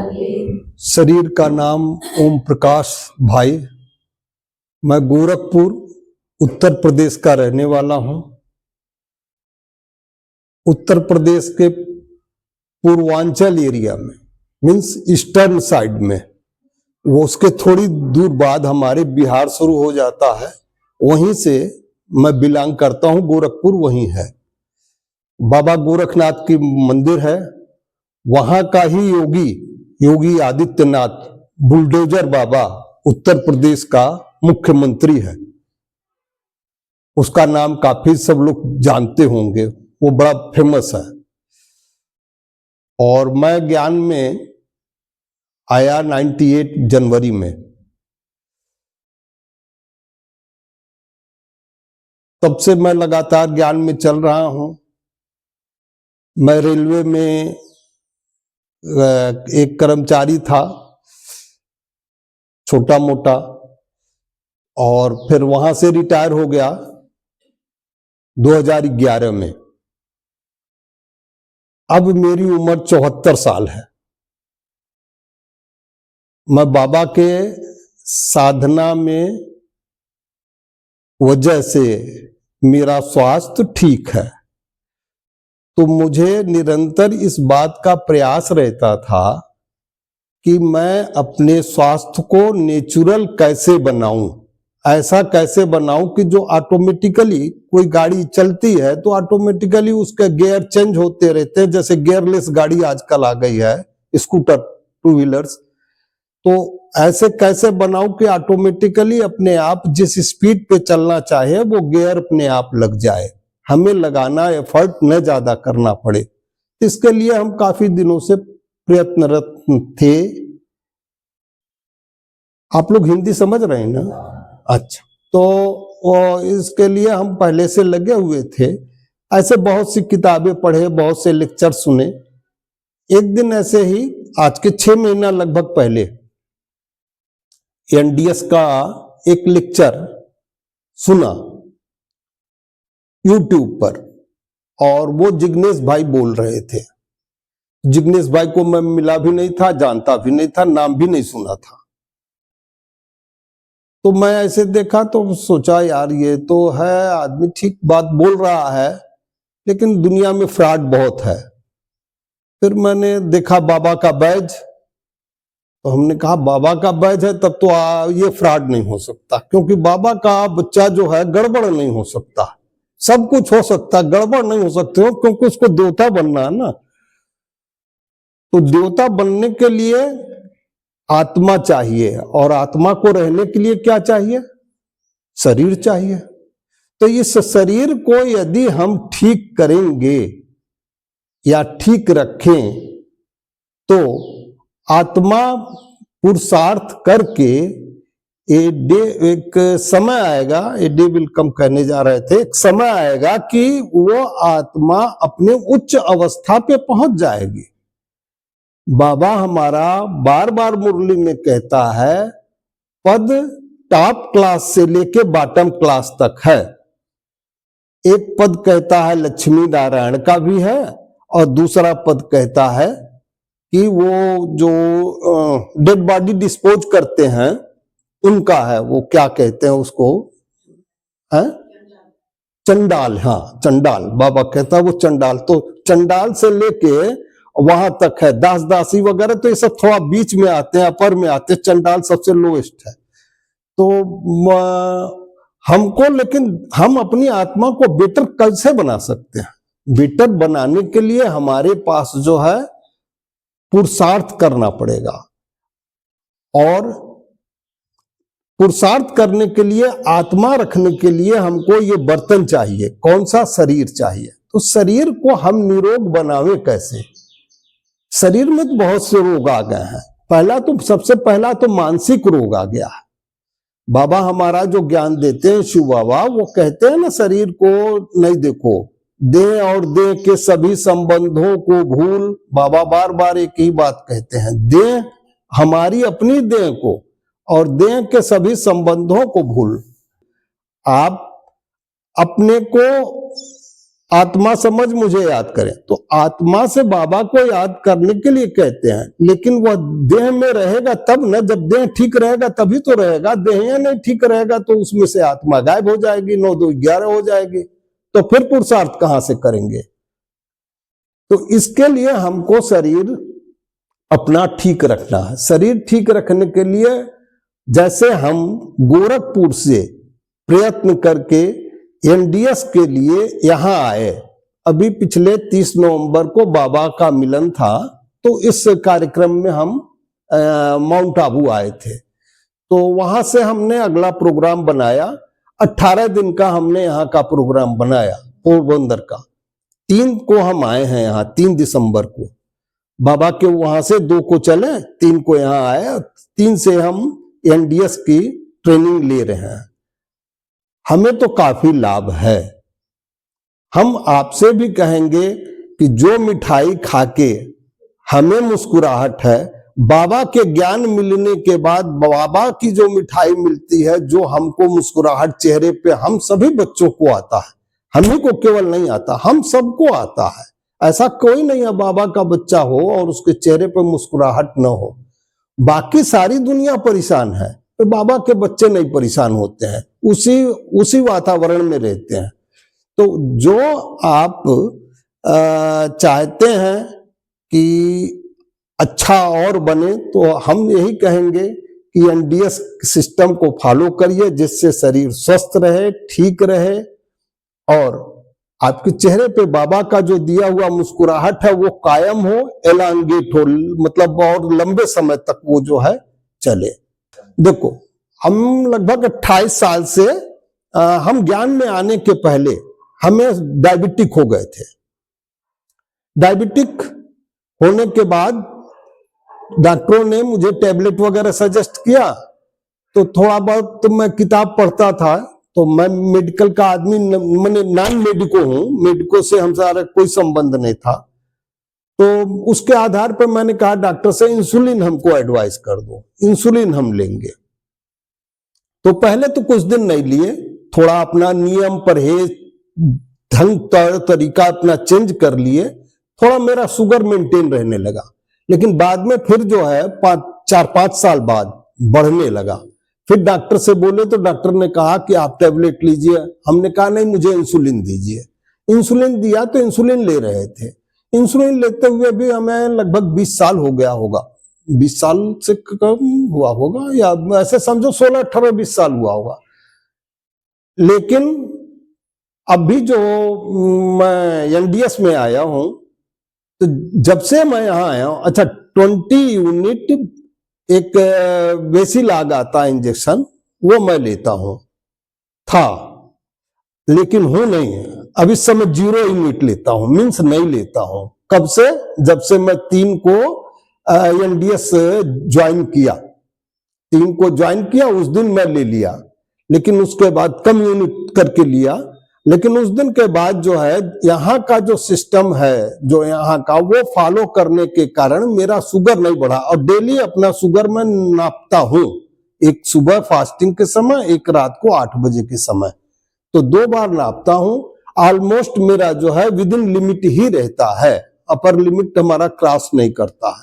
शरीर का नाम ओम प्रकाश भाई। मैं गोरखपुर उत्तर प्रदेश का रहने वाला हूं। उत्तर प्रदेश के पूर्वांचल एरिया में, मीन्स ईस्टर्न साइड में, वो उसके थोड़ी दूर बाद हमारे बिहार शुरू हो जाता है। वहीं से मैं बिलोंग करता हूं, गोरखपुर वहीं है। बाबा गोरखनाथ की मंदिर है, वहां का ही योगी आदित्यनाथ बुलडोजर बाबा उत्तर प्रदेश का मुख्यमंत्री है। उसका नाम काफी सब लोग जानते होंगे, वो बड़ा फेमस है। और मैं ज्ञान में आया 98 जनवरी में। तब से मैं लगातार ज्ञान में चल रहा हूं। मैं रेलवे में एक कर्मचारी था, छोटा मोटा, और फिर वहां से रिटायर हो गया 2011 में। अब मेरी उम्र 74 साल है। मैं बाबा के साधना में वजह से मेरा स्वास्थ्य ठीक है, तो मुझे निरंतर इस बात का प्रयास रहता था कि मैं अपने स्वास्थ्य को नेचुरल कैसे बनाऊं, ऐसा कैसे बनाऊं कि जो ऑटोमेटिकली, कोई गाड़ी चलती है तो ऑटोमेटिकली उसके गियर चेंज होते रहते हैं। जैसे गियरलेस गाड़ी आजकल आ गई है, स्कूटर, टू व्हीलर्स, तो ऐसे कैसे बनाऊं कि ऑटोमेटिकली अपने आप जिस स्पीड पे चलना चाहे वो गियर अपने आप लग जाए, हमें लगाना एफर्ट न ज्यादा करना पड़े। इसके लिए हम काफी दिनों से प्रयत्नरत थे। आप लोग हिंदी समझ रहे हैं ना? अच्छा, तो इसके लिए हम पहले से लगे हुए थे। ऐसे बहुत सी किताबें पढ़े, बहुत से लेक्चर सुने। एक दिन ऐसे ही, आज के 6 महीना लगभग पहले, एनडीएस का एक लेक्चर सुना यूट्यूब पर, और वो जिग्नेश भाई बोल रहे थे। जिग्नेश भाई को मैं मिला भी नहीं था, जानता भी नहीं था, नाम भी नहीं सुना था। तो मैं ऐसे देखा तो सोचा यार ये तो है आदमी, ठीक बात बोल रहा है, लेकिन दुनिया में फ्रॉड बहुत है। फिर मैंने देखा बाबा का बैज, तो हमने कहा बाबा का बैज है तब तो ये फ्रॉड नहीं हो सकता, क्योंकि बाबा का बच्चा जो है गड़बड़ नहीं हो सकता। सब कुछ हो सकता, गड़बड़ नहीं हो सकते हो, क्योंकि उसको देवता बनना है ना। तो देवता बनने के लिए आत्मा चाहिए, और आत्मा को रहने के लिए क्या चाहिए? शरीर चाहिए। तो इस शरीर को यदि हम ठीक करेंगे या ठीक रखें, तो आत्मा पुरुषार्थ करके एक समय आएगा, ए डे विल कम कहने जा रहे थे, एक समय आएगा कि वो आत्मा अपने उच्च अवस्था पे पहुंच जाएगी। बाबा हमारा बार बार मुरली में कहता है, पद टॉप क्लास से लेके बॉटम क्लास तक है। एक पद कहता है लक्ष्मी नारायण का भी है, और दूसरा पद कहता है कि वो जो डेड बॉडी डिस्पोज करते हैं उनका है, वो क्या कहते हैं उसको, है चंडाल। हाँ, चंडाल, बाबा कहता है वो चंडाल। तो चंडाल से लेके वहां तक है, दास दासी वगैरह, तो ये सब थोड़ा बीच में आते हैं, अपर में आते हैं, चंडाल सबसे लोएस्ट है। तो हमको, लेकिन हम अपनी आत्मा को बेटर कैसे बना सकते हैं? बेटर बनाने के लिए हमारे पास जो है पुरुषार्थ करना पड़ेगा, और पुरुषार्थ करने के लिए, आत्मा रखने के लिए हमको ये बर्तन चाहिए। कौन सा? शरीर चाहिए। तो शरीर को हम निरोग बनावे कैसे? शरीर में तो बहुत से रोग आ गए हैं। सबसे पहला तो मानसिक रोग आ गया है। बाबा हमारा जो ज्ञान देते हैं, शिव बाबा, वो कहते हैं ना, शरीर को नहीं देखो, देह और देह के सभी संबंधों को भूल। बाबा बार बार एक ही बात कहते हैं, देह, हमारी अपनी देह को और देह के सभी संबंधों को भूल। आप अपने को आत्मा समझ मुझे याद करें। तो आत्मा से बाबा को याद करने के लिए कहते हैं, लेकिन वह देह में रहेगा तब ना, जब देह ठीक रहेगा तभी तो रहेगा। देह नहीं ठीक रहेगा तो उसमें से आत्मा गायब हो जाएगी, 9 2 11 हो जाएगी, तो फिर पुरुषार्थ कहां से करेंगे। तो इसके लिए हमको शरीर अपना ठीक रखना है। शरीर ठीक रखने के लिए जैसे हम गोरखपुर से प्रयत्न करके एनडीएस के लिए यहां आए, अभी पिछले 30 नवंबर को बाबा का मिलन था, तो इस कार्यक्रम में हम माउंट आबू आए थे। तो वहां से हमने अगला प्रोग्राम बनाया, 18 दिन का हमने यहाँ का प्रोग्राम बनाया पोरबंदर का। 3 को हम आए हैं यहाँ, 3 दिसंबर को बाबा के वहां से 2 को चले, 3 को यहाँ आए, 3 से हम एनडीएस की ट्रेनिंग ले रहे हैं। हमें तो काफी लाभ है। हम आपसे भी कहेंगे कि जो मिठाई खाके हमें मुस्कुराहट है, बाबा के ज्ञान मिलने के बाद बाबा की जो मिठाई मिलती है, जो हमको मुस्कुराहट चेहरे पे, हम सभी बच्चों को आता है, हमें को केवल नहीं आता, हम सबको आता है। ऐसा कोई नहीं है बाबा का बच्चा हो और उसके चेहरे पे मुस्कुराहट न हो। बाकी सारी दुनिया परेशान है, तो बाबा के बच्चे नहीं परेशान होते हैं, उसी वातावरण में रहते हैं। तो जो आप चाहते हैं कि अच्छा और बने, तो हम यही कहेंगे कि एनडीएस सिस्टम को फॉलो करिए, जिससे शरीर स्वस्थ रहे, ठीक रहे और आपके चेहरे पे बाबा का जो दिया हुआ मुस्कुराहट है वो कायम हो, एलांगेट हो, मतलब और लंबे समय तक वो जो है चले। देखो, हम लगभग 28 साल से हम ज्ञान में आने के पहले हमें डायबिटिक हो गए थे। डायबिटिक होने के बाद डॉक्टरों ने मुझे टैबलेट वगैरह सजेस्ट किया, तो थोड़ा बहुत तो मैं किताब पढ़ता था। तो मैं मेडिकल का आदमी, मैंने नॉन मेडिको हूं, मेडिको से हमारा कोई संबंध नहीं था। तो उसके आधार पर मैंने कहा डॉक्टर से इंसुलिन हमको एडवाइस कर दो, इंसुलिन हम लेंगे। तो पहले तो कुछ दिन नहीं लिए, थोड़ा अपना नियम परहेज ढंग तरीका अपना चेंज कर लिए, थोड़ा मेरा शुगर मेंटेन रहने लगा। लेकिन बाद में फिर जो है 4-5 साल बाद बढ़ने लगा। फिर डॉक्टर से बोले तो डॉक्टर ने कहा कि आप टैबलेट लीजिए। हमने कहा नहीं, मुझे इंसुलिन दीजिए। इंसुलिन दिया तो इंसुलिन ले रहे थे। इंसुलिन लेते हुए भी हमें लगभग 20 साल हो गया होगा, 20 साल से कम हुआ होगा, या ऐसे समझो 16 18 20 साल हुआ होगा। लेकिन अभी जो मैं एनडीएस में आया हूं, तो जब से मैं यहां आया हूं, अच्छा 20 यूनिट एक वेसिलाग आता इंजेक्शन, वो मैं लेता हूं था, लेकिन हूं नहीं, अभी समय 0 यूनिट लेता हूं, मीन्स नहीं लेता हूं। कब से? जब से मैं 3 को एनडीएस ज्वाइन किया, 3 को ज्वाइन किया उस दिन मैं ले लिया, लेकिन उसके बाद कम यूनिट करके लिया। लेकिन उस दिन के बाद जो है यहाँ का जो सिस्टम है, जो यहाँ का, वो फॉलो करने के कारण मेरा शुगर नहीं बढ़ा। और डेली अपना शुगर मैं नापता हूं, एक सुबह फास्टिंग के समय, एक रात को 8 बजे के समय, तो 2 बार नापता हूं। ऑलमोस्ट मेरा जो है विद इन लिमिट ही रहता है, अपर लिमिट हमारा क्रॉस नहीं करता है।